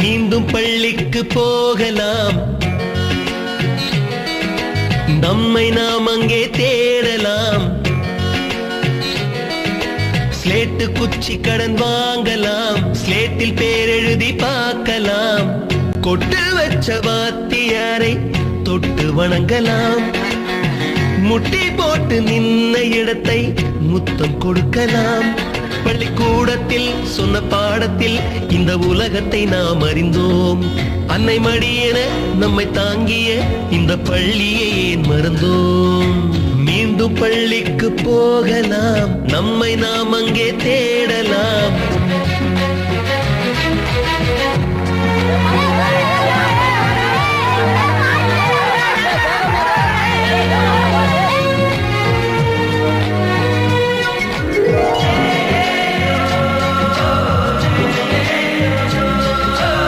மீண்டும் பள்ளிக்கு போகலாம், நம்மை நாம் அங்கே தேடலாம். ஸ்லேட்டு குச்சி கடன் வாங்கலாம், ஸ்லேட்டில் பேர் எழுதி பார்க்கலாம். கொட்டு வச்ச வாத்தியாரை தொட்டு வணங்கலாம், முட்டி போட்டு நின்ன இடத்தை முத்தம் கொடுக்கலாம். பள்ளிக்கூடத்தில் சொன்ன பாடத்தில் இந்த உலகத்தை நாம் அறிந்தோம். அன்னை மடியென நம்மை தாங்கிய இந்த பள்ளியை ஏன் மறந்தோம்? மீண்டும் பள்ளிக்கு போகலாம், நம்மை நாம் அங்கே தேடலாம்.